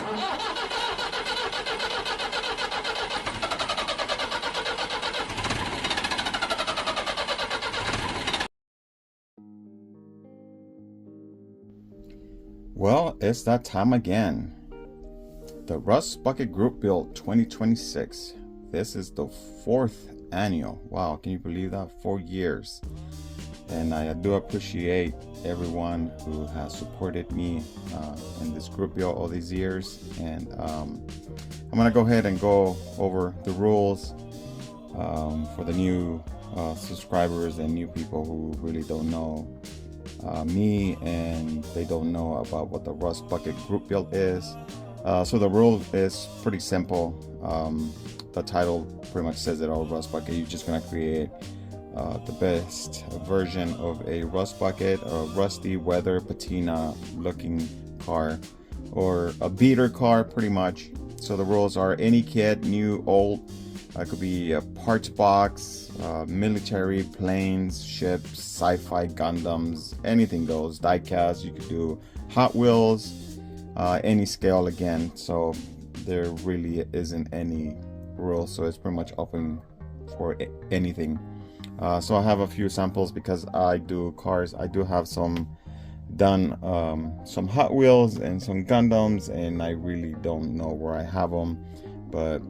Well, it's that time again. The Rust Bucket Group Build 2026. This is the 4th annual. Wow, can you believe that? 4 years. And I do appreciate everyone who has supported me in this group build all these years. And I'm gonna go ahead and go over the rules for the new subscribers and new people who really don't know me and they don't know about what the Rust Bucket Group Build is. So the rule is pretty simple. The title pretty much says it all. Rust Bucket. You're just gonna create the best version of a Rust Bucket, a rusty weather patina looking car, or a beater car, pretty much. So the rules are any kit, new, old. It could be a parts box, military, planes, ships, sci-fi, Gundams, anything goes. Diecast, you could do Hot Wheels, any scale again. So there really isn't any rule, so it's pretty much open for anything. So I have a few samples because I do cars. I do have some done, some Hot Wheels and some Gundams, and I really don't know where I have them, but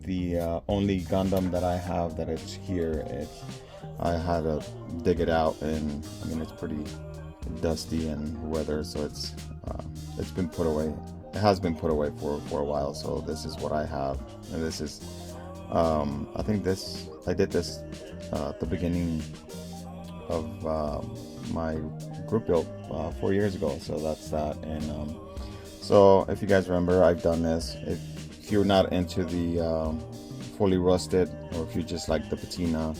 the only Gundam that I have that is here, I had to dig it out, and I mean it's pretty dusty and weathered, so it's been put away. It has been put away for a while. So this is what I have, and this is I think I did this at the beginning of my group build 4 years ago. So that's that. And so if you guys remember, I've done this. If you're not into the fully rusted, or if you just like the patina,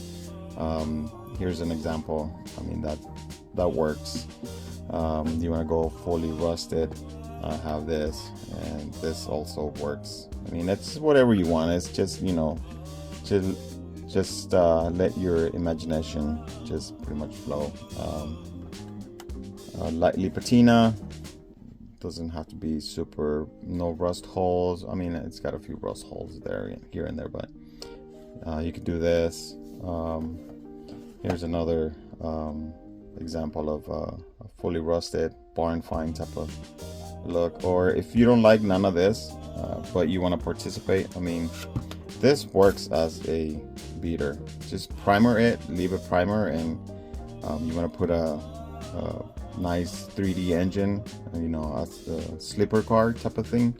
here's an example. I mean that works. You want to go fully rusted, I have this, and this also works. I mean, it's whatever you want. It's just, you know, just let your imagination just pretty much flow. Lightly patina, doesn't have to be super, no rust holes. I mean, it's got a few rust holes there, here and there, but you could do this. Here's another example of a fully rusted barn find type of look. Or if you don't like none of this, but you want to participate, I mean, this works as a beater. Just primer it, leave it primer, and you want to put a nice 3D engine, you know, as a slipper car type of thing.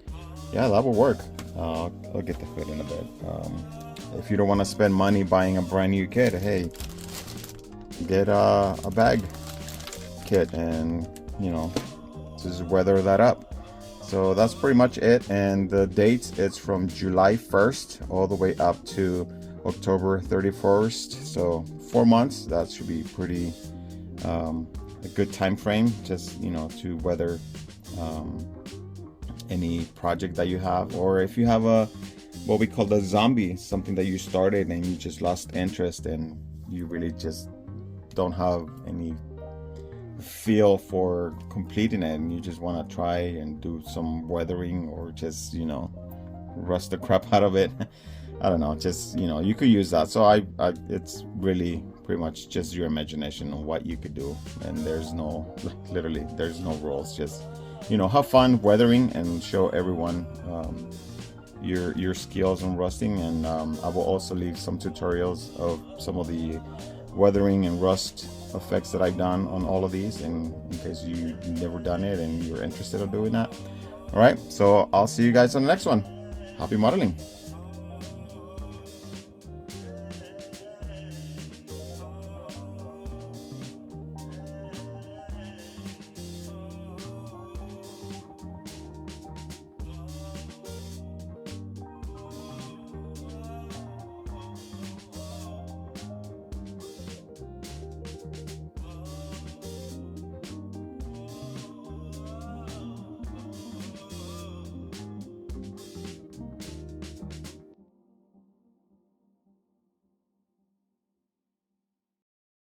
Yeah, that will work. I'll get the fit in a bit. If you don't want to spend money buying a brand new kit, hey, get a bag kit and, you know, just weather that up. So that's pretty much it. And the dates, it's from July 1st all the way up to October 31st. So 4 months. That should be pretty a good time frame, just, you know, to weather any project that you have. Or if you have a what we call the zombie, something that you started and you just lost interest and you really just don't have any feel for completing it, and you just want to try and do some weathering, or just, you know, rust the crap out of it. I don't know, just, you know, you could use that. So I it's really pretty much just your imagination on what you could do, and there's no, like, literally there's no rules. Just, you know, have fun weathering and show everyone your skills on rusting. And I will also leave some tutorials of some of the weathering and rust effects that I've done on all of these, in case you've never done it and you're interested in doing that. All right, so I'll see you guys on the next one. Happy modeling.